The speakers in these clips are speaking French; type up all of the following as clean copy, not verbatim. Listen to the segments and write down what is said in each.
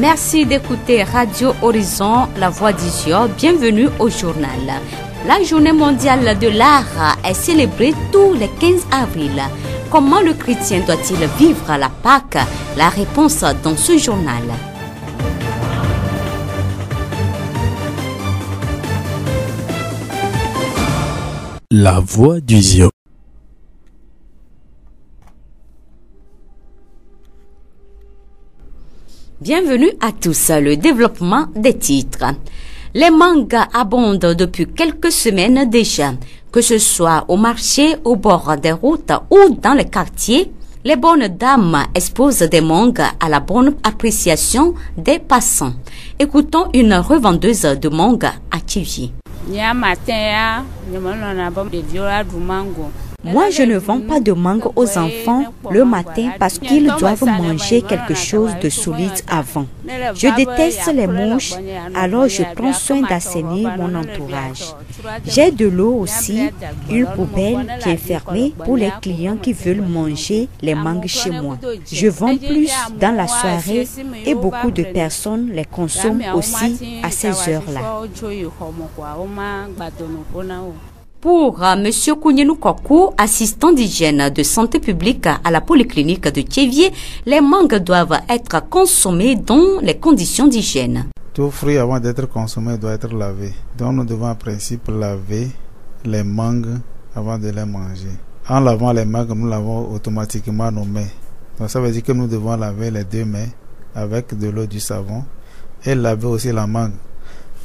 Merci d'écouter Radio Horizon, la voix d'Isior. Bienvenue au journal. La journée mondiale de l'art est célébrée tous les 15 avril. Comment le chrétien doit-il vivre la Pâque? La réponse dans ce journal. La voix d'Isior. Bienvenue à tous. Le développement des titres. Les mangues abondent depuis quelques semaines déjà, que ce soit au marché, au bord des routes ou dans les quartiers. Les bonnes dames exposent des mangues à la bonne appréciation des passants. Écoutons une revendeuse de mangues à Tchivier. Moi, je ne vends pas de mangue aux enfants le matin parce qu'ils doivent manger quelque chose de solide avant. Je déteste les mouches, alors je prends soin d'assainir mon entourage. J'ai de l'eau aussi, une poubelle qui est fermée pour les clients qui veulent manger les mangues chez moi. Je vends plus dans la soirée et beaucoup de personnes les consomment aussi à ces heures-là. Pour M. Kounyenou Kokou, assistant d'hygiène de santé publique à la polyclinique de Tchivier, les mangues doivent être consommées dans les conditions d'hygiène. Tout fruit avant d'être consommé doit être lavé. Donc nous devons en principe laver les mangues avant de les manger. En lavant les mangues, nous lavons automatiquement nos mains. Donc ça veut dire que nous devons laver les deux mains avec de l'eau, du savon et laver aussi la mangue.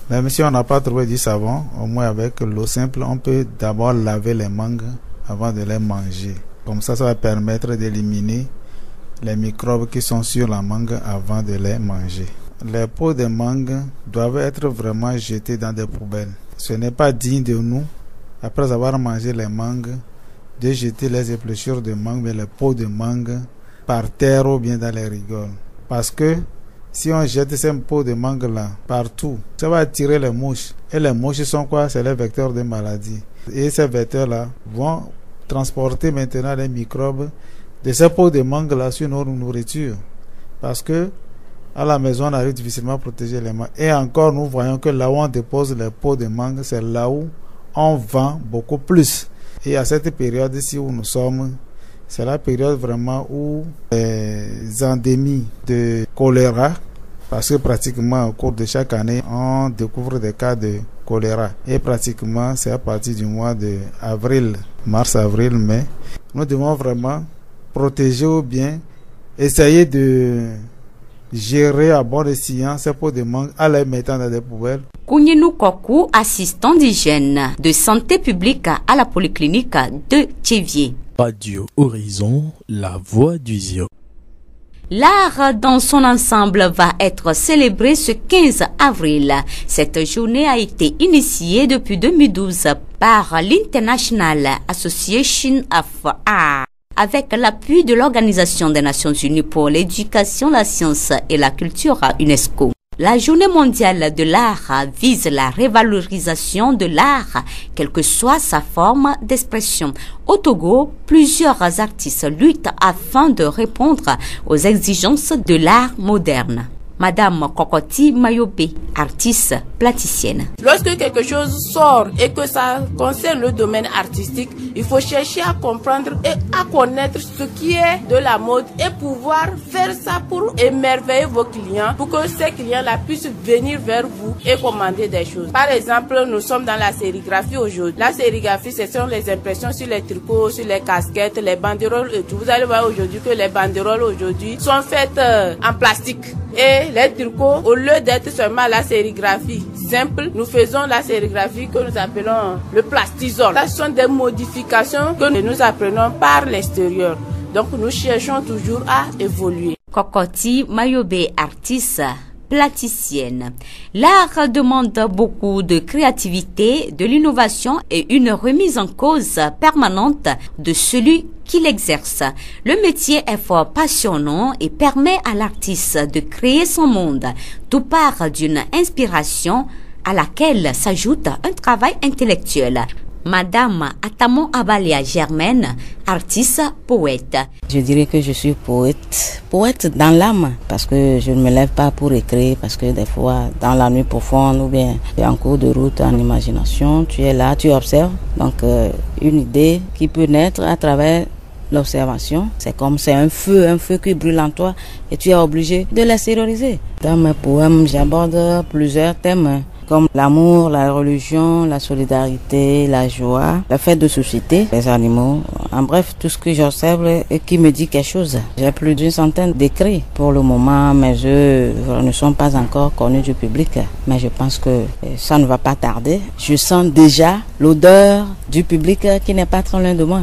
Même si on n'a pas trouvé du savon, au moins avec l'eau simple, on peut d'abord laver les mangues avant de les manger. Comme ça va permettre d'éliminer les microbes qui sont sur la mangue avant de les manger. Les peaux de mangue doivent être vraiment jetées dans des poubelles. Ce n'est pas digne de nous, après avoir mangé les mangues, de jeter les épluchures de mangue, mais les peaux de mangue par terre ou bien dans les rigoles. Parce que si on jette ces peaux de mangue là partout, ça va attirer les mouches. Et les mouches sont quoi? C'est les vecteurs de maladies. Et ces vecteurs là vont transporter maintenant les microbes de ces peaux de mangue là sur nos nourritures. Parce que à la maison on arrive difficilement à protéger les mangues. Et encore nous voyons que là où on dépose les peaux de mangue, c'est là où on vend beaucoup plus. Et à cette période-ci où nous sommes, c'est la période vraiment où les endémies de choléra, parce que pratiquement au cours de chaque année, on découvre des cas de choléra. Et pratiquement, c'est à partir du mois de avril, mars, avril, mai. Nous devons vraiment protéger ou bien essayer de gérer à bon escient ces pots de mangue en les mettant dans des poubelles. Kounyenou Kokou, assistant d'hygiène de santé publique à la polyclinique de Tchivier. Radio Horizon, la voix d'Isior. L'art dans son ensemble va être célébré ce 15 avril. Cette journée a été initiée depuis 2012 par l'International Association of Art, avec l'appui de l'Organisation des Nations Unies pour l'éducation, la science et la culture UNESCO. La journée mondiale de l'art vise la révalorisation de l'art, quelle que soit sa forme d'expression. Au Togo, plusieurs artistes luttent afin de répondre aux exigences de l'art moderne. Madame Kokoti Mayobe, artiste plasticienne. Lorsque quelque chose sort et que ça concerne le domaine artistique, il faut chercher à comprendre et à connaître ce qui est de la mode et pouvoir faire ça pour émerveiller vos clients, pour que ces clients-là puissent venir vers vous et commander des choses. Par exemple, nous sommes dans la sérigraphie aujourd'hui. La sérigraphie, ce sont les impressions sur les tricots, sur les casquettes, les banderoles et tout. Vous allez voir aujourd'hui que les banderoles aujourd'hui sont faites en plastique. Et les tricots, au lieu d'être seulement la sérigraphie simple, nous faisons la sérigraphie que nous appelons le plastisol. Ce sont des modifications que nous apprenons par l'extérieur. Donc nous cherchons toujours à évoluer. Kokoti Mayobe, artiste plasticienne. L'art demande beaucoup de créativité, de l'innovation et une remise en cause permanente de celui qui l'exerce. Le métier est fort passionnant et permet à l'artiste de créer son monde. Tout part d'une inspiration à laquelle s'ajoute un travail intellectuel. Madame Atamo Abalia Germaine, artiste, poète. Je dirais que je suis poète dans l'âme, parce que je ne me lève pas pour écrire, parce que des fois, dans la nuit profonde ou bien en cours de route, en imagination, tu es là, tu observes. Donc, une idée qui peut naître à travers l'observation, c'est comme c'est un feu qui brûle en toi et tu es obligé de l'extérioriser. Dans mes poèmes, j'aborde plusieurs thèmes, comme l'amour, la religion, la solidarité, la joie, le fait de susciter les animaux. En bref, tout ce que j'observe et qui me dit quelque chose. J'ai plus d'une centaine d'écrits. Pour le moment, mes œuvres ne sont pas encore connus du public, mais je pense que ça ne va pas tarder. Je sens déjà l'odeur du public qui n'est pas trop loin de moi.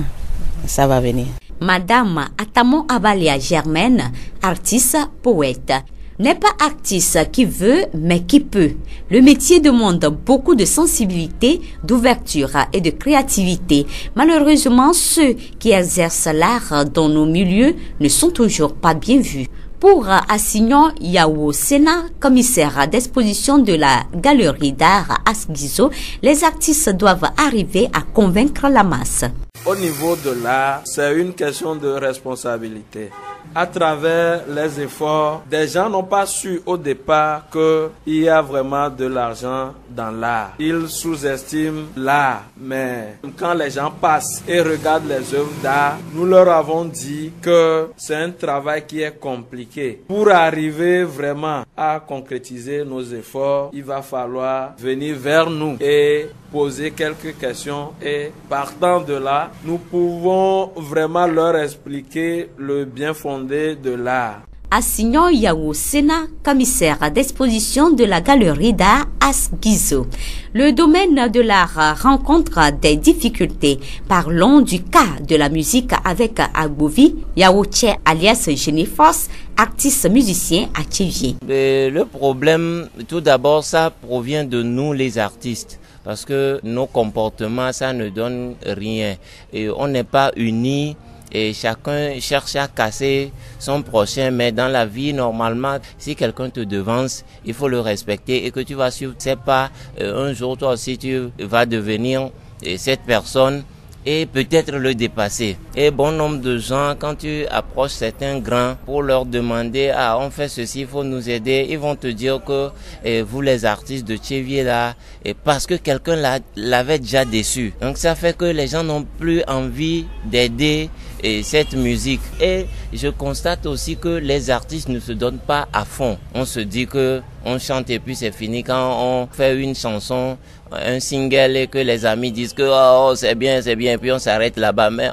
Ça va venir. Madame Atamo Abalia Germaine, artiste, poète. N'est pas artiste qui veut, mais qui peut. Le métier demande beaucoup de sensibilité, d'ouverture et de créativité. Malheureusement, ceux qui exercent l'art dans nos milieux ne sont toujours pas bien vus. Pour Assignon Yao Sena, commissaire d'exposition de la galerie d'art Asgizo, les artistes doivent arriver à convaincre la masse. Au niveau de l'art, c'est une question de responsabilité. À travers les efforts, des gens n'ont pas su au départ qu'il y a vraiment de l'argent dans l'art. Ils sous-estiment l'art, mais quand les gens passent et regardent les œuvres d'art, nous leur avons dit que c'est un travail qui est compliqué. Pour arriver vraiment à concrétiser nos efforts, il va falloir venir vers nous et poser quelques questions et partant de là, nous pouvons vraiment leur expliquer le bien fondé de l'art. Assignon Yao Sena, commissaire d'exposition de la galerie d'art Asgizo. Le domaine de l'art rencontre des difficultés. Parlons du cas de la musique avec Agbovi Yaoche alias Jenifos, artiste musicien à Thiviers. Le problème, tout d'abord, ça provient de nous les artistes. Parce que nos comportements, ça ne donne rien. Et on n'est pas unis et chacun cherche à casser son prochain. Mais dans la vie, normalement, si quelqu'un te devance, il faut le respecter et que tu vas suivre. C'est pas un jour, toi aussi, tu vas devenir cette personne et peut-être le dépasser. Et bon nombre de gens, quand tu approches certains grands pour leur demander « Ah, on fait ceci, il faut nous aider », ils vont te dire que vous les artistes de Thiviers là, parce que quelqu'un l'avait déjà déçu. Donc ça fait que les gens n'ont plus envie d'aider cette musique. Et je constate aussi que les artistes ne se donnent pas à fond. On se dit que on chante et puis c'est fini. Quand on fait une chanson, un single et que les amis disent que oh c'est bien et puis on s'arrête là-bas, mais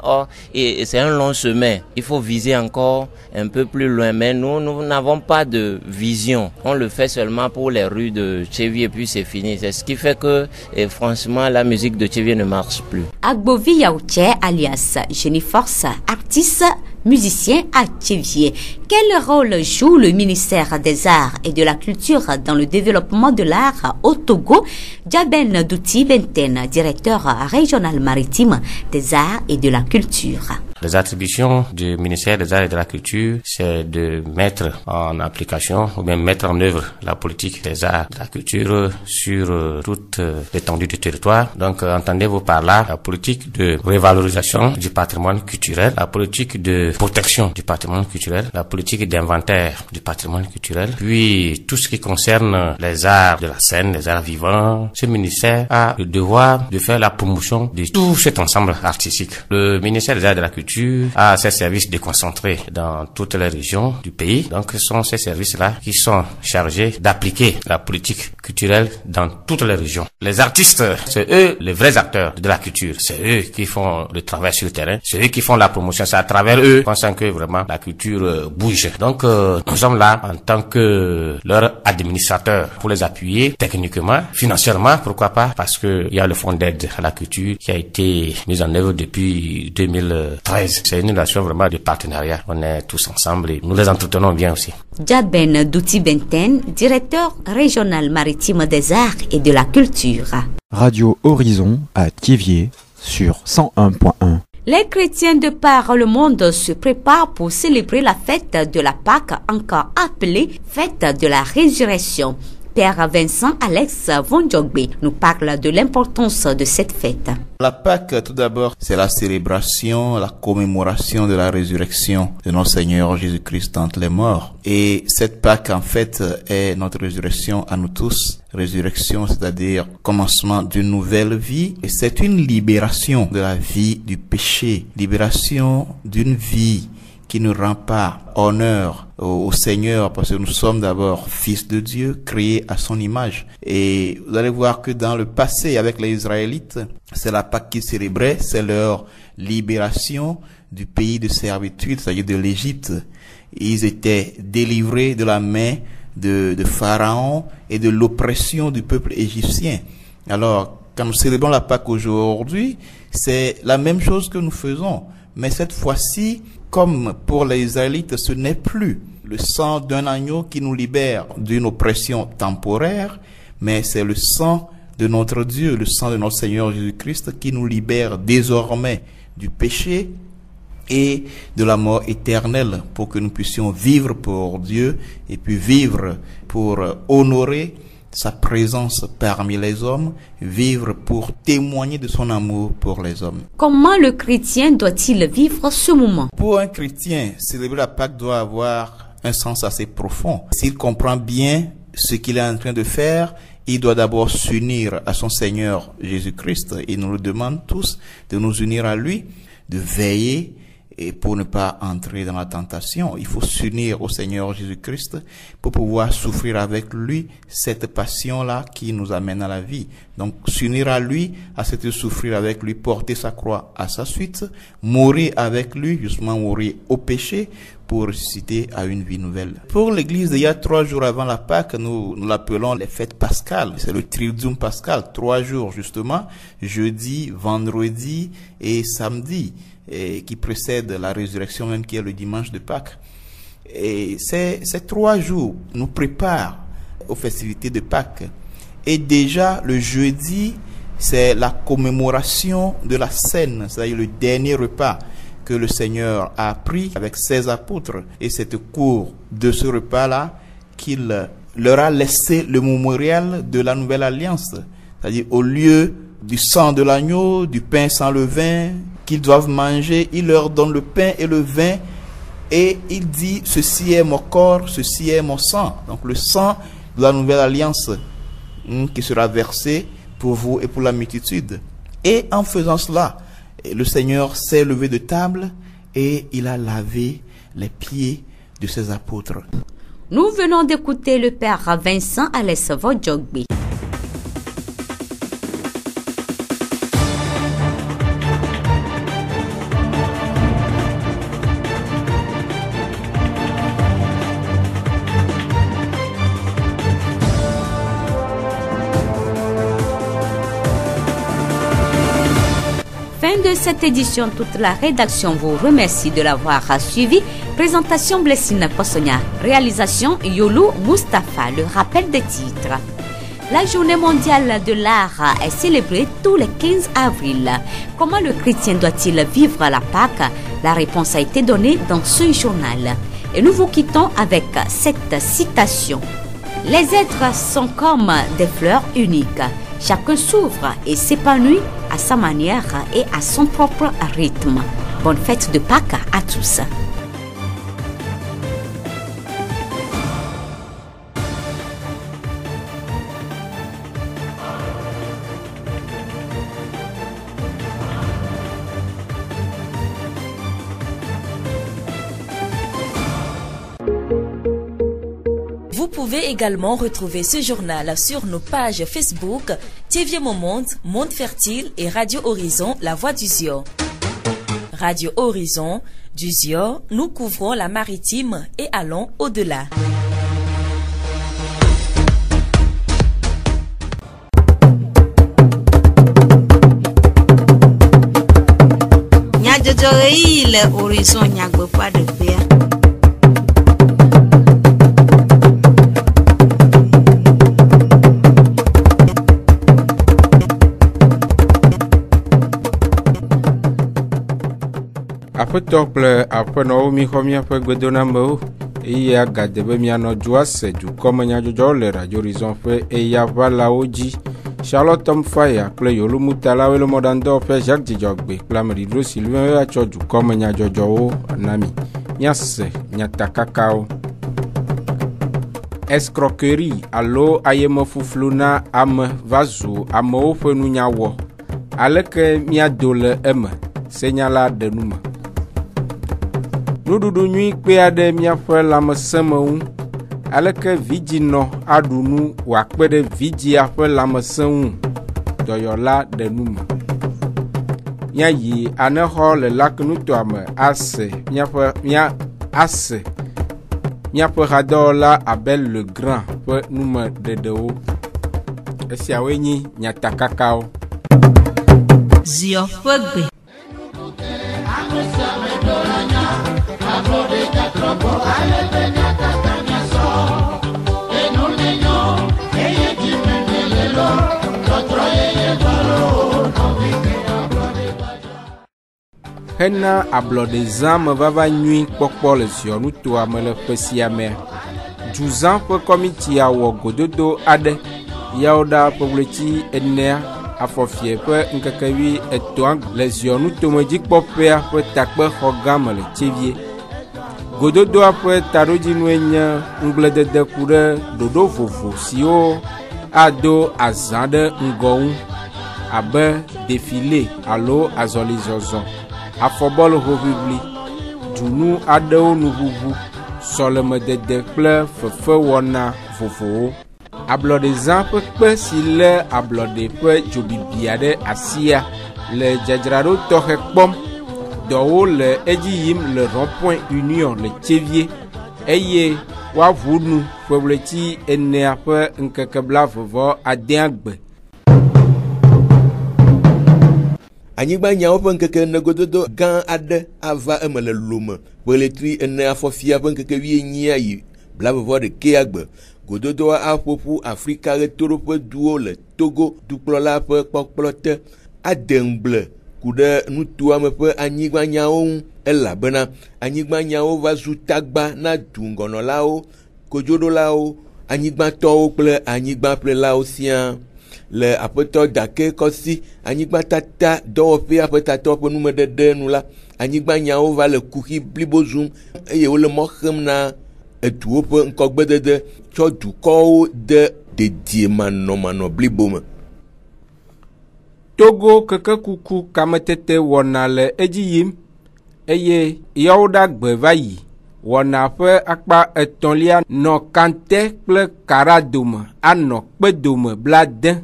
et c'est un long chemin. Il faut viser encore un peu plus loin, mais nous n'avons pas de vision. On le fait seulement pour les rues de Thiviers et puis c'est fini. C'est ce qui fait que franchement la musique de Thiviers ne marche plus. Agbovi Yaoche alias Jenniforce, artiste musicien à Thiviers. Quel rôle joue le ministère des Arts et de la Culture dans le développement de l'art au Togo? Djaben Douti Benten, directeur régional maritime des Arts et de la Culture. Les attributions du ministère des Arts et de la Culture, c'est de mettre en application ou bien mettre en œuvre la politique des arts et de la culture sur toute l'étendue du territoire. Donc, entendez-vous par là la politique de révalorisation du patrimoine culturel, la politique de protection du patrimoine culturel, la politique d'inventaire du patrimoine culturel, puis tout ce qui concerne les arts de la scène, les arts vivants. Ce ministère a le devoir de faire la promotion de tout cet ensemble artistique. Le ministère des Arts et de la Culture a ses services déconcentrés dans toutes les régions du pays. Donc, ce sont ces services-là qui sont chargés d'appliquer la politique culturelle dans toutes les régions. Les artistes, c'est eux les vrais acteurs de la culture. C'est eux qui font le travail sur le terrain. C'est eux qui font la promotion. C'est à travers eux qu'on sent que vraiment la culture bouge. Donc, nous sommes là en tant que leur administrateur pour les appuyer techniquement, financièrement, pourquoi pas, parce que il y a le fonds d'aide à la culture qui a été mis en œuvre depuis 2013. C'est une relation vraiment de partenariat. On est tous ensemble et nous les entretenons bien aussi. Djaben Douti Benten, directeur régional maritime des arts et de la culture. Radio Horizon à Thiviers sur 101.1. Les chrétiens de par le monde se préparent pour célébrer la fête de la Pâque, encore appelée fête de la résurrection. Père Vincent Alex Vondjogbe nous parle de l'importance de cette fête. La Pâque, tout d'abord, c'est la célébration, la commémoration de la résurrection de notre Seigneur Jésus-Christ d'entre les morts. Et cette Pâque, en fait, est notre résurrection à nous tous. Résurrection, c'est-à-dire commencement d'une nouvelle vie. Et c'est une libération de la vie du péché. Libération d'une vie qui ne rend pas honneur au Seigneur, parce que nous sommes d'abord fils de Dieu, créés à son image. Et vous allez voir que dans le passé, avec les Israélites, c'est la Pâque qu'ils célébraient, c'est leur libération du pays de servitude, c'est-à-dire de l'Égypte. Ils étaient délivrés de la main de Pharaon et de l'oppression du peuple égyptien. Alors, quand nous célébrons la Pâque aujourd'hui, c'est la même chose que nous faisons. Mais cette fois-ci, comme pour les Israélites, ce n'est plus le sang d'un agneau qui nous libère d'une oppression temporaire, mais c'est le sang de notre Dieu, le sang de notre Seigneur Jésus-Christ qui nous libère désormais du péché et de la mort éternelle pour que nous puissions vivre pour Dieu et puis vivre pour honorer sa présence parmi les hommes, vivre pour témoigner de son amour pour les hommes. Comment le chrétien doit-il vivre ce moment? Pour un chrétien, célébrer la Pâque doit avoir un sens assez profond. S'il comprend bien ce qu'il est en train de faire, il doit d'abord s'unir à son Seigneur Jésus-Christ. Il nous le demande tous de nous unir à lui, de veiller et pour ne pas entrer dans la tentation. Il faut s'unir au Seigneur Jésus-Christ pour pouvoir souffrir avec lui cette passion-là qui nous amène à la vie. Donc, s'unir à lui, accepter de souffrir avec lui, porter sa croix à sa suite, mourir avec lui, justement mourir au péché pour ressusciter à une vie nouvelle. Pour l'Église, il y a 3 jours avant la Pâque, nous l'appelons les fêtes pascales. C'est le Triduum pascal, 3 jours justement, jeudi, vendredi et samedi, et qui précède la résurrection même qui est le dimanche de Pâques. Et ces 3 jours nous préparent aux festivités de Pâques. Et déjà le jeudi, c'est la commémoration de la scène, c'est-à-dire le dernier repas que le Seigneur a pris avec ses apôtres. Et c'est au cours de ce repas-là qu'il leur a laissé le mémorial de la nouvelle alliance. C'est-à-dire au lieu du sang de l'agneau, du pain sans levain qu'ils doivent manger, il leur donne le pain et le vin et il dit: ceci est mon corps, ceci est mon sang. Donc le sang de la nouvelle alliance qui sera versé pour vous et pour la multitude. Et en faisant cela, le Seigneur s'est levé de table et il a lavé les pieds de ses apôtres. Nous venons d'écouter le Père Vincent Alès Vodjogbi. Fin de cette édition, toute la rédaction vous remercie de l'avoir suivi. Présentation Blessine Possonia, réalisation Yolo Mustafa. Le rappel des titres. La journée mondiale de l'art est célébrée tous les 15 avril. Comment le chrétien doit-il vivre la Pâque? La réponse a été donnée dans ce journal. Et nous vous quittons avec cette citation. Les êtres sont comme des fleurs uniques. Chacun s'ouvre et s'épanouit à sa manière et à son propre rythme. Bonne fête de Pâques à tous. Vous pouvez également retrouver ce journal sur nos pages Facebook, TV Monde, Monde Fertile et Radio Horizon, La Voix du Zio. Radio Horizon, du Zio, nous couvrons la maritime et allons au-delà. Le Horizon nyagbe pas de paix. Aƒe tɔ kple aƒenɔwo mi xɔ míaƒe gbedonamewo eye agade be mianɔ dua se dukɔmenyadzɔdzɔwo le Radio Horizon ƒe eyaʋalawo dzi. Charlotte Tom Fire kple Yolo Mutala le modando pe Jacques Djogbe kple Ameridro Sylvain ya cho du comme nya jojowo nami nya se nya takakao escroquerie alo ayemo fufluna ame vazu amewo ƒe nunyawo aleke mia do le eme senyala de nume nuɖuɖu nyui kpe aɖe miaƒe lãmesẽmeŋu aleke vidzino aɖu nu wòakpe ɖe vidzia ƒe lãmesẽ ŋu dɔyɔla ɖe nume míayi anexɔ le lakenutɔa me ase míaƒe hadɔwɔla Abel le Grand ƒe nume ɖeɖewo esiawoe nyi nyatakakawo Zio ƒe gbe hena ablɔdezã me vava nyui kpɔkpɔ le ziɔnutoa me le ƒe sia mea. Dzuzã ƒe kɔmitia wɔ gododo aɖe yawo ɖa ƒe ɣleti 4 afɔfie ƒe ŋkekevi 3 le ziɔnutomedzikpɔƒea ƒe takpexɔ gã me le Tsévie. Gododoa ƒe taɖodzinue nye ŋugbledede ku ɖe ɖoɖo vovo siwo ado azã ɖe ŋgɔ ŋu abe défilé alo azɔlizɔzɔ. Afɔbɔlu hoʋiʋli, dzunu aɖewo nuʋuʋu, sɔlemedede kple fefewɔna vovowo. Ablɔdezã ƒe kpe si lé ablɔde ƒe dzobibia ɖe asia le dzadzraɖo tɔxɛ kpɔm. Dɔwo le edzi yim le rond-point Union le Tsévie eye woaʋu nu ƒe ɣleti 4 ƒe ŋkeke 26 gbe. Anyigba nyawo ƒe ŋkeke negododo gã aɖe ava eme le lome ƒe ɣleti 4 afɔfia ƒe ŋkeke 9 yi 21 gbe. Gododoa aƒoƒu Afrika ɣetoɖoƒe duwo le Togo dukplɔla ƒe kpɔkplɔ te ade ŋgble ku ɖe nutoa me ƒe anyigba nyawo ŋu elabena anyigba nyawo va zu tagba na dungɔnɔlawo, kodzoɖolawo, anyigbatɔwo kple anyigbaƒlelawo siaa. Le aƒetɔ Dake Kɔsi anyigba tata dɔwɔƒea ƒe tatɔ ƒe numeɖeɖe nu la, anyigba nyawo va le kuxi blibo zum eye wole mɔ xem na eduwo ƒe ŋkɔgbedede tsɔ dukɔwo de dediemanɔmanɔ blibo me. Togo kekekuku kametete wɔna le edzi yim eye yawo ɖagbe va yi. Wɔna ƒe akpa 3 nɔ Kante kple Kara dome anɔ kpedome blade.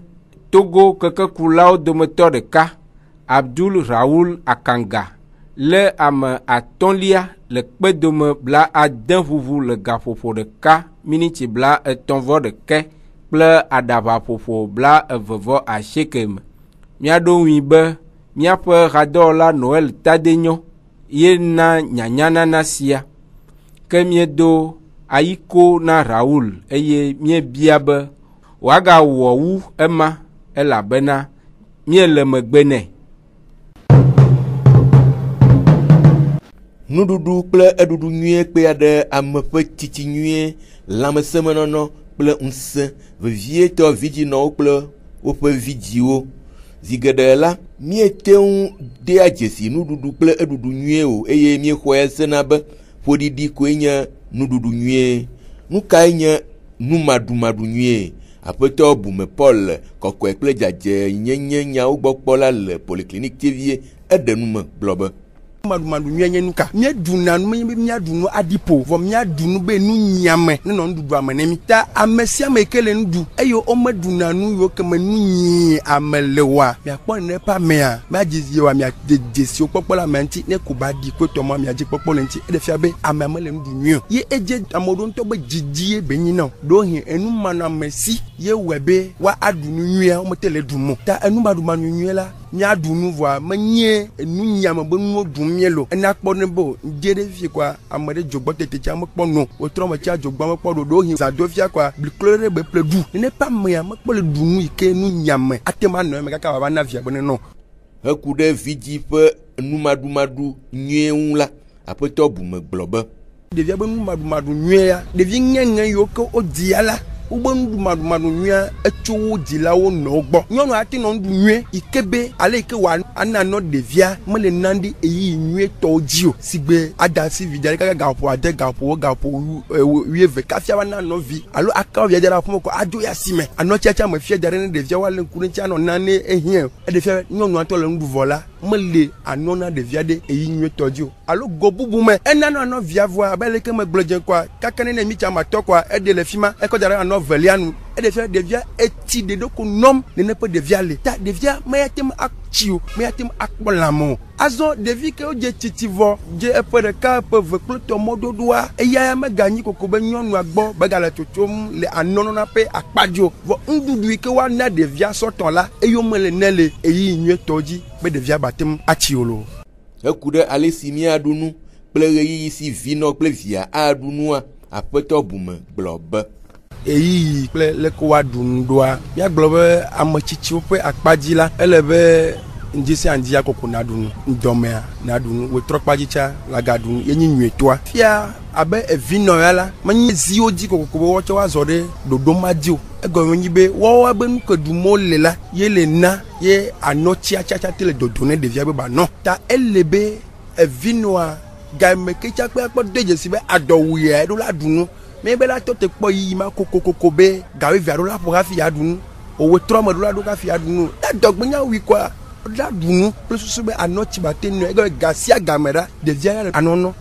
Togo kekekulawo dometɔ ɖeka Abdul Raoul Akanga le ame 5 le kpedome blade ʋuʋu le gaƒoƒo ɖeka miniti 31 kple aɖaʋaƒoƒo 29 me. Míaɖo ŋui be míaƒe hadɔwɔla Noël Tadenyo ye na nyanyanana sia. Ke miedo ayiko na Raoul eye miebia be wagawɔ wu ema elabena miele megbe nɛ. Nuɖuɖu kple eɖuɖu nyuie kpea ɖe ame ƒe titi nyuie, lãmesẽmenɔnɔ kple ŋusẽ vevietɔ vidzinɔwo kple woƒe vidziwo. Zi geɖe la, miete ŋu ɖea dzesi nuɖuɖu kple eɖuɖu nyuie o eye miexɔe sena be ƒoɖiɖi koe nye nuɖuɖu nyuie. Nu kae nye numaɖumaɖu nyuie? Aƒetɔ Bume Paul kɔkɔe kple dzadze nyenye nyawo gbɔ kpɔla le Polyclinique Tsévie eɖe nume gblɔ be maɖumaɖu nyuie nye nuka míaɖuna nu míaɖu nu aɖipo vɔ míaɖu nu be nu nyame ne nɔ nuɖuɖua me ne mi ta ame sia ame ke le nuɖu eye womeɖuna nu yiwo ke me nu nyi ame le wa miakpɔ ne ƒe amea miadzi wa miadze siwo kpɔkpɔ le ame ŋuti ne ko ba ɖi kpetɔ ma miadzi kpɔkpɔ le ŋuti eɖe fia be amea mele nuɖu nyuie ye edze ame ɖewo ŋutɔ be dzidzi be nyi na ɖo he enu manɔame si ye wɔe be wa aɖu nu nyuia womete le ɖu mo ta enu maɖumaɖu nyuie la míaɖu nu vɔa menye nu nyame be nuwo ɖum mielo ena kpɔ ne bo dze ɖe fi kwa ame ɖe dzogbɔ tete tsi amekpɔ no wotrɔ me tsi dzogbɔ mekpɔ ɖoɖo hi zado fia kwa bliklo ɖe be ple ɖu ne pa amea mekpɔ le ɖu nu yi ke nu nyame ate ma nɔ eme kaka wava na via be ne nɔ. Heku ɖe vidzi ƒe numaɖumaɖu nyuie ŋu la, aƒetɔ Bume gblɔ be ɖevia be numaɖumaɖu nyuie ya ɖevi ŋeŋe yiwo ke wodzia la ubendu madu nuya echo dilawo no gbo nyonu ati no ndu nue ikebe ale ike wa anano devia mele nandi eyi nue toji o sigbe adasi vidare ka gapo ade gapo wieve kafia wana no vi alo aka via dara fun ko ajo ya sime ano chacha ma fia dare ne devia wale nkuru ntia no nane ehien e defia nyonu atole ndu vola mele anona devia de eyi nue toji o alo gobubu me enano no via voa abele ke me gbloje kwa kakane ne mi chama to kwa e de le fima e ko dara no velianu e devia eti de do ko nom ne pe devia le ta devia mayatem akchio mayatem akbolamo azo devi ke oje titivo je epe de ka pe veklo to mododoa e ya ma ganyi kokobe nyonu agbo bagala totom le anono na pe akpadio vo ndudu ke wa na devia soton la e yo mele nele e yi nwe toji be devia batem achiolo ekude ale simi adunu plere yi si vino plevia adunu apeto bume globe eyi kple leko wa dundoa ya globe amachichi pe akpaji la elebe njisi andia koko na dunu ndomea na dunu we trokpajicha la gadunu yenyi nwetoa fia abe evino yala manyi zioji koko bo wocho wa zode dodomadio ego nyibe wo abe nuko dumo lela yele na ye anochi achacha tele dodone devia be ba no ta elebe evinoa gamekecha pe akpo deje sibe adowuye do la dunu mais bela tote po yi ma kokoko be gawe viaro la pour afi adunu owe troma do la do ka fi adunu da dogbunya wi kwa da dunu plus be anoti batenu ego gasia gamera de via anono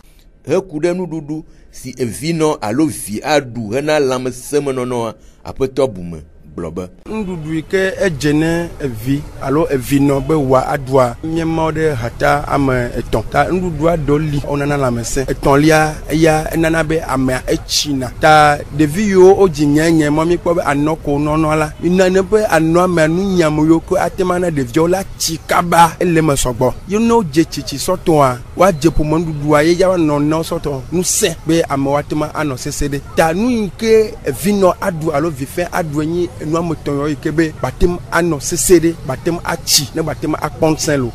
ekude nu dudu si evino alo vi adu hena lam semenono apeto bume globe ndudu ke ejene evi alo evino be wa adwa nyema de hata ama eton ta ndudu adoli onana la mese eton lia ya enana be ama echina ta devi yo ojinyenye momi kpo be anoko nono la inane be anno manu nyamu yoko atemana de viola chikaba eleme sogbo you know je chichi soto a wa je pomo ndudu aye ya no soto nu se be ama watema ano sesede ta nu nke evino adu alo vife adu enyi enu amoton ikebe batem ano sesede batem achi ne batem akponsenlo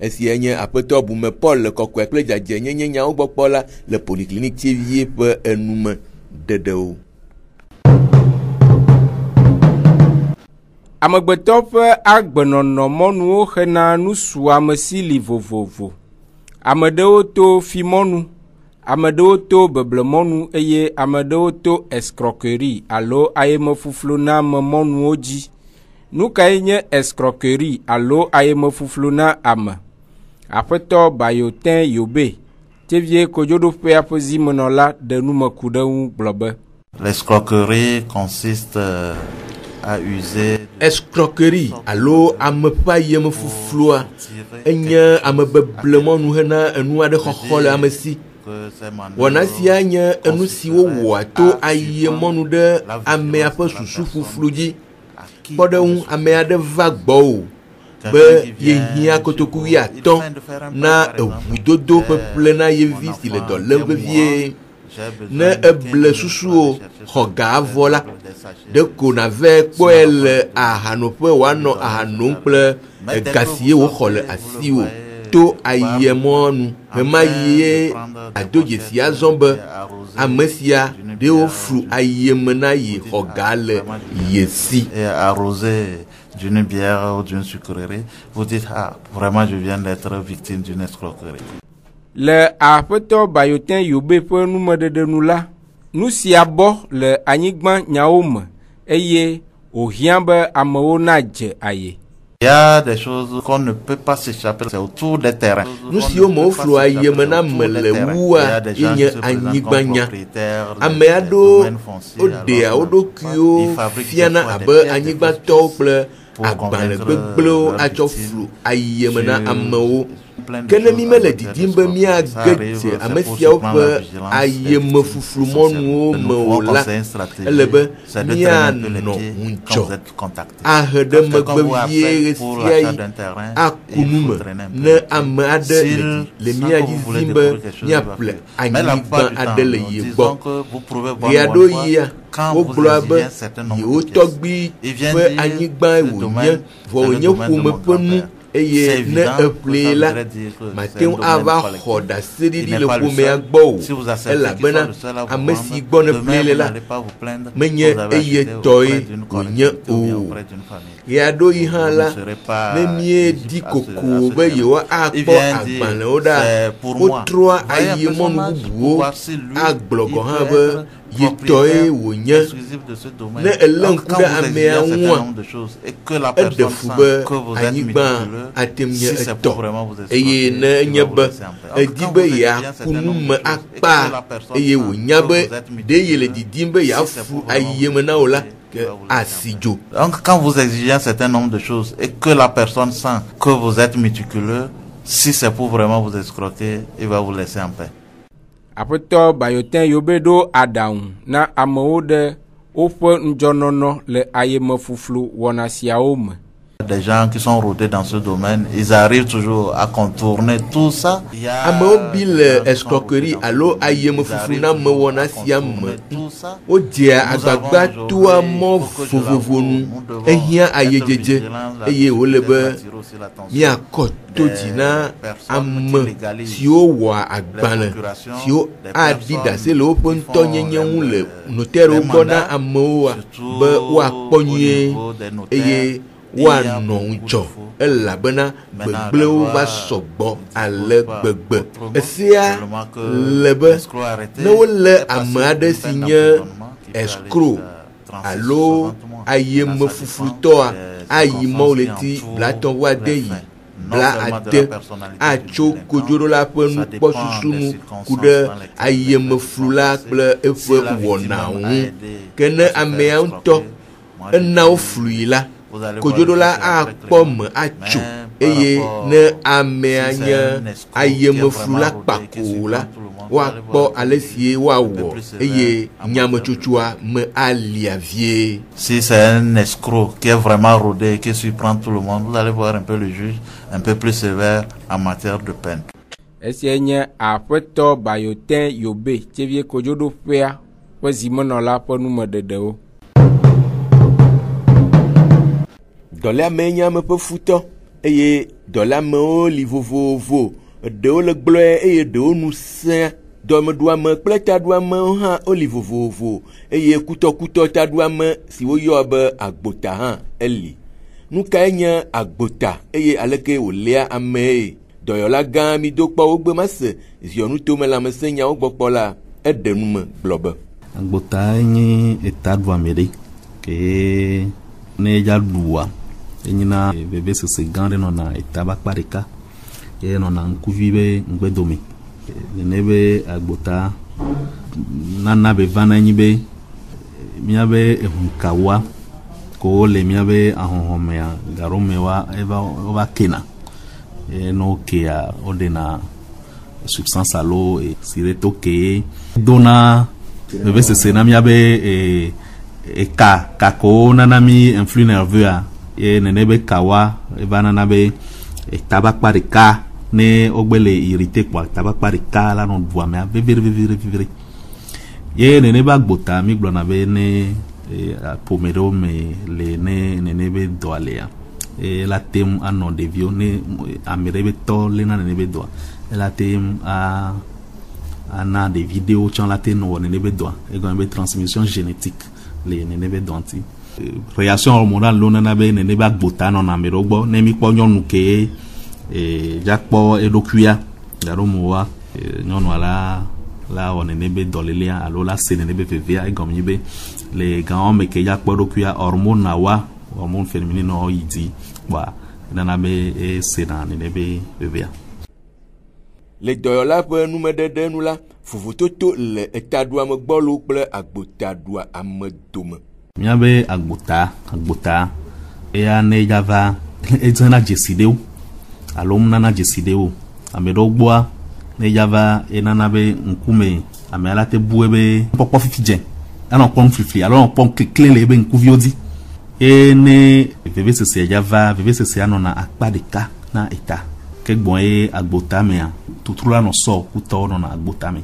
esi enye apeto bume Paul kokwe kle jaje nyenye nya ogbopola le polyclinique Thiviers pe enume dedeo amegbeto ƒe agbenono mɔnuwo xena nusu amesili vovovo ameɖewo to fimɔnu ameɖewo to beblemɔnu eye ameɖewo to escroquerie alo ayemefuflo na memɔnuwo dzi nu kae nye escroquerie alo ayemefuflo na ame aƒetɔ Bayotin Yobe Thiviers kodzoɖoƒea ƒe zimenɔla ɖe numeku ɖe ŋu gblɔ be l'escroquerie consiste à user escroquerie alo amepa yeme fuflua enye amebeblemɔnu hena enu aɖe xɔxɔ le ame si wɔna sia nye enu siwo wɔa to ayemɔnu ɖe amea ƒe susu fuflu dzi kpɔ ɖe ŋu ame aɖe va gbɔwò be yehia kotoku 50 na eʋudodo ƒeƒle na yevi si le dɔ lém vevie ne eble susuwo xɔ ga avɔ la ɖeko nave kpɔe le ahanoƒe wòanɔ aha nom kple ega si wòxɔ le asiwo to ayemɔnu mema yie ado dzesi azɔ be ame sia ɖewo flu ayeme na yi xɔ ga le yesi d'une bière ou d'une sucrerie, vous dites ah vraiment je viens d'être victime d'une escroquerie. Le aƒetɔ Bayotin Yobe ƒe numeɖeɖe nu la nu sia bɔ le anyigba nyawo me eye wòhiã be amewo na dze aye. Il y a des choses qu'on ne peut pas s'échapper, c'est autour des terrains. Nu siwo me woflu ayeme na me le wua yenye anyigba nya. Ame aɖewo woɖea wo ɖokuiwo fiana abe anyigbatɔwo kple agbalẽ gbegblẽwo atsɔ flu ayeme na amewo. Ke ne mi mele didim be miage dze ame siawo ƒe ayeme fuflu mɔnuwo me o la, ele be mianɔ ŋudzɔ ahe ɖe megbe vie ɣe sia ɣi aku nu me ne ame aɖe le mia dzi zim be miaƒle anyigba aɖe le ye gbɔ. Ɣe aɖo yia wogblɔa be yewo tɔgbi ƒe anyigba wònye vɔ wònye ƒome ƒe nu eye ne eple la mateŋ ava xɔ ɖase ɖiɖi le ƒomea gbɔ o elabena ame si gbɔ ne ple la menye eye tɔe wònye o ya ɖo yi hã la ne míeɖi koko be yewoa akpɔ agbalẽwo ɖa wotrɔa ayi mɔnu bubuwo agblɔ gɔ hã be yetɔe wònye ne ele ŋku ɖe amea ŋua eɖe fu be anyigba atem nye etɔ eye ne nye be edi be yeaku nu me akpa eye wònya be ɖe yele didim be yeafu ayi me na wo la donc quand vous exigez un certain nombre de choses et que la personne sent que vous êtes méticuleux, si c'est pour vraiment vous escroquer, il va vous laisser en paix. Aƒetɔ Bayotin Yobedo aɖaŋu na amewo ɖe woƒe ŋdzɔnɔnɔ le ayemefuflu wɔna siawo me. Des gens qui sont rodés dans ce domaine, ils arrivent toujours à contourner tout ça. Amewo bi le escroquerie alo ayemefuflu na me wɔna sia me. Wodzia agbagba toa mɔ vovovo nu ehia ayedzedze eye wole be miakɔ to dzi na ame siwo wɔa agbalẽ siwo aɖi ɖase le woƒe ŋutɔnyenye ŋu le notɛriwo gbɔ na amewoa be woakpɔ nyuie eye woanɔ ŋudzɔ elabena gbegblẽwo va sɔgbɔ ale gbegbe. Esea le be ne wole ame aɖe si nye escroc alo ayemefuflutɔa ayi mɔwo le ti blatɔ woade yi bla ade atso kodzoɖola ƒe nukpɔsusu nu ku ɖe ayemeflu la kple eƒe wɔnawo ŋu ke ne amea ŋutɔ enawo flui la kodzoɖola akpɔ me atso eye ne amea nye ayemeflu la kpako la woakpɔ ale sie woawɔ eye nyametsotsoa me alia vie. Si c'est un escroc qui est vraiment rodé, qui surprend tout le monde, vous allez voir un peu le juge un peu plus sévère en matière de peine. Esia nye Aƒetɔ Bayotin Yobe tsevie kodzoɖoƒea ƒe zimenɔla ƒe numeɖeɖewo. Dɔléame nye ame ƒe futɔ eye dɔléamewo li vovovo ɖewo le gblɔe eye ɖewo nu sẽa dɔmeɖuame kple taɖuamewo hã woli vovovo eye kutɔkutɔ taɖuame si woyɔa be agbota hã eli. Nu kae nye agbota eye aleke wòléa amee? Dɔyɔla gã mi do kpɔ wogbe ma se ziɔnu tome lãmesẽ nyawo gbɔkpɔ la eɖe nu me gblɔ be. Agbota nye etaɖuame ɖe ke ne edza ɖua enyina vevesese gã ɖe nɔna etabakpa ɖeka ye nɔna ŋkuvi be ŋgbedome. Nene be agbota nana be vana nyi be miabe ehunkawoa ko le miabe ahɔhɔmea garomewa eva kena no kea odena substance alo sireto ke dona vevesese na miabe kako nana mi influx nerveux ye nene be kawa eva nana be tabakpa ɖeka ne ogbele irrité kwa tabakpa ɖeka la no duamea vevere ye nene be agbota mi gblɔna be ne ƒome ɖewo me le ne nene be dɔa lea la tem anɔ ɖeviwo ne ame ɖe be tɔ lena nene be dɔa la tem ana ɖevi ɖewo tsɔ la tem wɔ nene be dɔa egɔme be transmission génétique le nene be dɔa ŋuti. Réaction hormonale lo nana be nene be agbota nɔna ame ɖewo gbɔ ne mi kpɔ nyɔnu ke dzakpɔ eɖokuia gaɖomowoa nyɔnua la wɔ nene be dɔlelea alo la se nene be vevea egɔme nyi be le gãwo me ke dzakpɔ eɖokuia hormone féminine yi dzi kpoa nana be esena nene be vevea. Le dɔyɔla ƒe numeɖeɖe nu la vovototo le etaɖuame gbɔlo kple agbotaɖua ame dome. Miabe agbota eya ne dzava edzena dzesi ɖewo alo nana dzesi ɖewo ame ɖewo gbɔa ne dzava enana be ŋkume ame ala te bue be kpɔkpɔ fifi dze anɔ kpɔ nufifli alo anɔ kpɔ kekle le ebe ŋkuviwo dzi ye ne vevesese dzava vevesese anɔna akpa ɖeka na eta ke gbɔn ye agbota mea tuturu la nɔ sɔ kutɔwo nɔna agbota me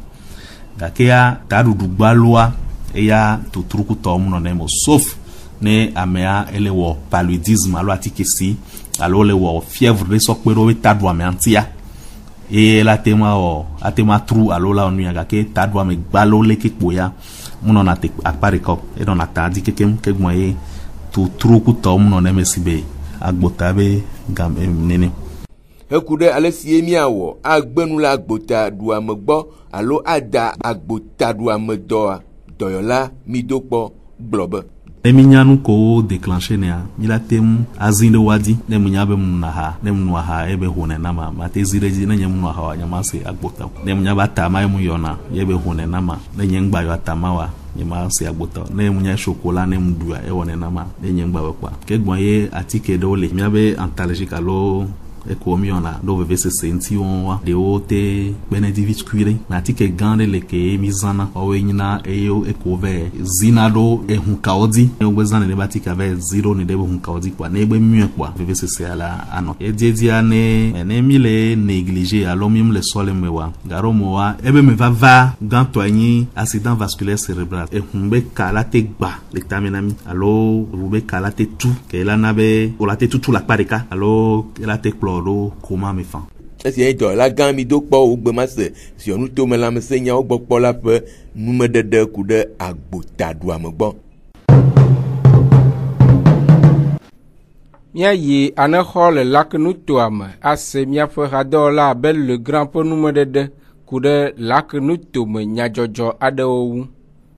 gakea taɖuɖu gbaloa eya tuturu kutɔwo mu nɔna emo sauf ne amea ele wɔ paludisme alo atikesi alo le wɔ fièvre de sɔkpe ɖo be taɖoame ŋutia eye la atema tru alo la nuya gake taɖoame gbalo le kekpo ya munɔna te akpa ɖeka enɔna ta di kekem ke gbɔ ye tutru kutɔ munɔ ne me si be agbota be gam nene. Heku ɖe ale si miawɔ agbenu le agbota ɖuame gbɔ alo ada agbota ɖuame dɔa dɔyɔla mi do kpɔ gblɔ be. Eminyanu ko déclenché nea mila tem azinde wadi ne munya be munaha ne munaha ebe hone nama mate zireji ne nyemu naha wa nyama se agbota ne munya ba tama emu yona yebe hone nama ne nyengba yo atama wa nyama se agbota ne munya chocolat ne mudua e wone nama ne nyengba kwa ke gboye atike do le miabe antalgique alo ekomiona do veve se senti on de ote benedict cuire na tike gande le ke mizana owenyina eyo ekove zina do ehunkaodi egbezana ne batika ve 0 ne de hunkaodi kwa ne egbe mue kwa veve se ala ano ediedia ne mile négliger alo mim le sole mewa garo mowa ebe me va ganto anyi accident vasculaire cérébral ehunbe kala te gba le tamenami alo rube kala te tu ke la nabe o la te tu la pareka alo la te do koma me fan esi do la gan mi do kpo o gbe ma se si onu to me la me se nya o gbo kpo la pe nume dede ku de agbota do amegbo mia yi ane xɔ le lakenu toa me ase miaƒe hadɔwɔla be le grand ƒe nume dede ku ɖe lakenu to me nyadzɔdzɔ aɖewo ŋu.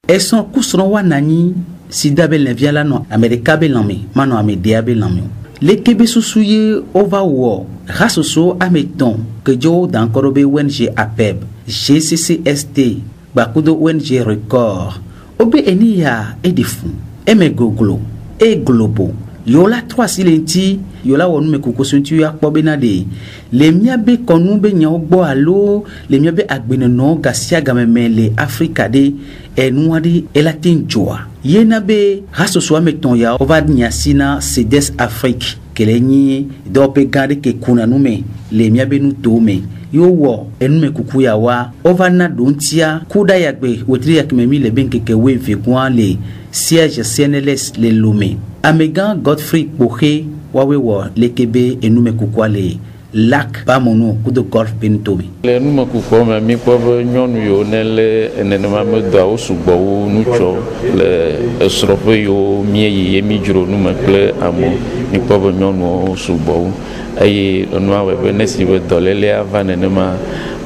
Esɔn kusrɔ̃ wa nanyi sida be levia la nɔ Amerika be lãme manɔ amedea be lãme o. Lekebe susu ye ova wɔ hasoso ameton kedzo dankɔrɔ be ONG APEB GCCST gbakudo ONG Record obe eniya edifu eme goglo e globo yola 3 silenti yola wonu me kokosuntu ya kpɔ bena de le mia be kɔnu be nyawo gbɔ alo le mia be agbenenɔ gasia gameme le Afrika de enuadi elatin joa yena be hasoso ameton ya ova nyasina CEDES Afrique kelenyi dope gade ke kuna nume le mia be nu tome yo wo enume kuku ya wa ova na dontia kuda ya gbe wetri ya kimemi le ben keke we vegwa le siège CNLS le Lomé Amegan Godfrey Poche wawe wo lekebe enume kuku le lac bamono kudo golf pentomi le nume kuku me mi ko be nyonu yo ne le enenema me do o sugbo wo nucho le esrofe yo mieyi yemi juro nume kle amo mi ko be nyonu o sugbo eye onwa we be nesi be dolele ava nenema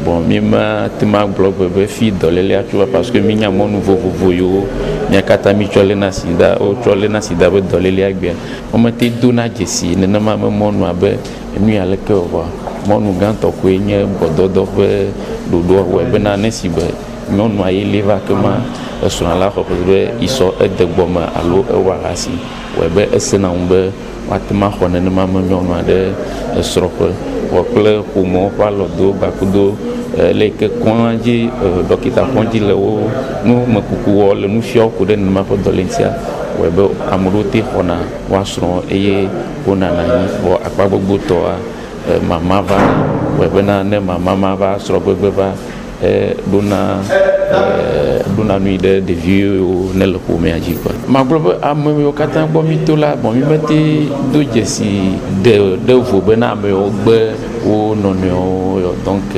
bon mi ma tema blog be fi dolele tu parce que mi nya mo nouveau vovo yo mi kata mi chole na sida o chole na sida be dolele agbe o ma te dona jesi nenema me mo no abe mi ale ke o mo nu ganto ko enye bododo be dodo we be na nesi be nyɔnu ayi leva kema esrɔ̃ la xɔ be isɔ edegbɔme alo ewalasi wɔ be esena ŋu be watema xɔ nenema me nyɔnu aɖe esrɔ̃ƒe wɔ kple ƒomɔ ƒe alɔdo gbakudo le yi ke kɔ̃a dzi dɔkita kɔ̃dzi le wo nu mekuku wɔ le nu fiɔ ku ɖe nenema ƒe dɔlencia wɔ be ame ɖewo te xɔna woasrɔ̃ eye wonana anyi vɔ akpa gbogbotɔa mama va wɔ bena ne mama ma va srɔ̃ gbegbe va dona nui de vieux ne le ƒomea dzi quoi magblɔ be ame yiwo katã gbɔ mi to la bon mi mete do dzesi de vo bena ame yiwo gbe wo nɔnɔewo donc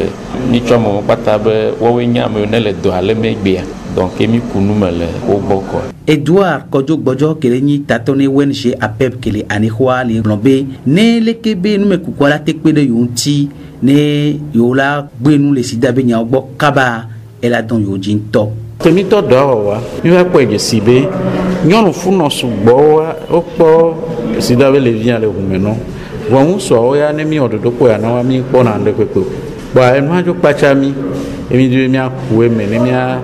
mi tsɔ amewo kpata be woawoe nye ame yiwo ne le dɔ ale megbea donc mi ku nu me le wo gbɔ quoi. Edouard Kodjogbɔdzɔ kele nyi tatɔ ne ONG APEB kele anixɔa le gblɔ be ne leke be nume kukua la te kpe ɖe yewo ŋuti ne yewo la gbe nu le sida be nyawo gbɔ kaba ela dɔn yewo dzi ŋutɔ. Temitɔ dɔwɔwa mi va kpɔe dzesi be nyɔnu funɔ sugbɔwoa wokpɔ sida be le via le humenɔ wɔnu sɔwo ya ne mi wɔ dodo ya na wa mi kpɔna ŋɖe kpekpe bɔn enua dzo kpatsa mi emi di be miaku eme ne mia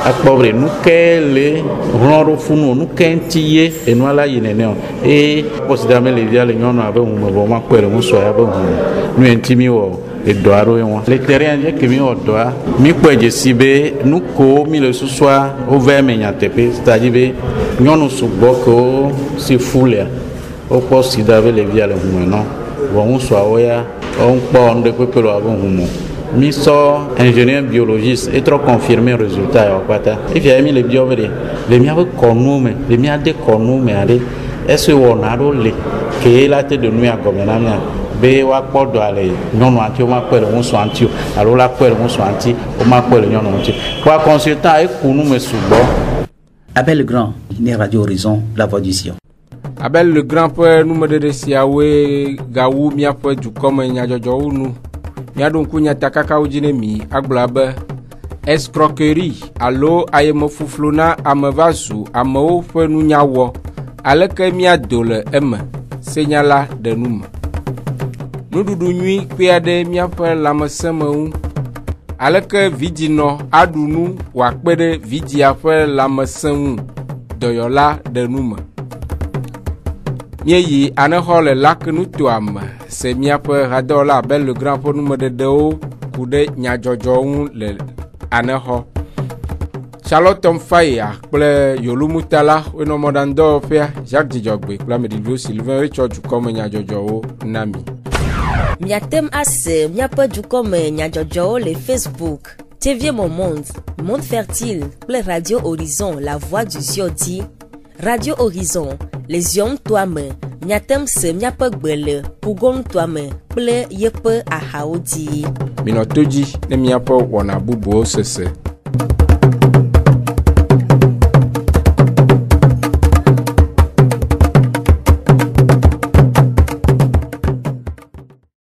akpɔ be nu ke le hlɔ ɖo funu nu ke ŋuti ye enua la yi nene o eye kpɔ sida be le via le nyɔnu abe hume bɔ ma kpɔe le ŋu sɔ ya be hume nu ŋuti mi wɔ edɔ aɖewo wɔn le terrain dze ke mi wɔ dɔa mi kpɔe dzesi be nu ko mi le susua wova eme nyateƒe c'est-à-dire be nyɔnu sugbɔ ke wo si fu lea wokpɔ sida be le via le hume nɔ vɔ ŋu sɔawo ya wokpɔ ŋɖe kpekpe le abe hume mi sort ingénieur biologiste et trop confirmé résultat ya kwata if ya mi le biovere le mi ave konume le mi ade konume ade est-ce on a le que la tête de nuit à gouvernement be wa kpodo ale nyɔnu anti o ma kpɛ le ŋusu anti o alo la kpɛ le ŋusu anti o ma kpɛ le nyɔnu anti wa consultant e kunu me sugbɔ. Abel le Grand, né Radio Horizon, la voix du Sion. Abel le Grand ƒe numedede siawoe gawu miaƒe dukɔme nyadzɔdzɔwo nu miaɖo ŋku nyatakakawo dzi ne mi agblɔ be escroquerie alo ayemefuflu na ame va zu amewo ƒe nunyawɔ aleke miado le eme senyala ɖe nu me. Nuɖuɖu nyui kpe aɖe miaƒe lãmesẽme ŋu aleke vidinɔ aɖu nu wòakpe ɖe vidia ƒe lãmesẽ ŋu dɔyɔla ɖe nu me. Míeyi anexɔ le lakenutoa me se míaƒe hadɔwɔla Abel le Grand ƒe numeɖeɖewo ku ɖe nyadzɔdzɔ ŋu le anexɔ. Charlotte Mfaya kple Yolumutala wenɔ mɔɖaŋudɔwɔƒea Jacques Dzidzɔgbe kple ameɖiɖiwo Sylvain wetsɔ dukɔme nyadzɔdzɔwo na mi. Miatem ase miaƒe dukɔme nyadzɔdzɔwo le Facebook TV Moment, Monde Fertile kple Radio Horizon la voix du Zion di. Radio Horizon le Zion toa me miatem se miaƒe gbe le Pugon toa me kple yeƒe ahawo di. Minɔ to dzi ne miaƒe wɔna bubuwo sese.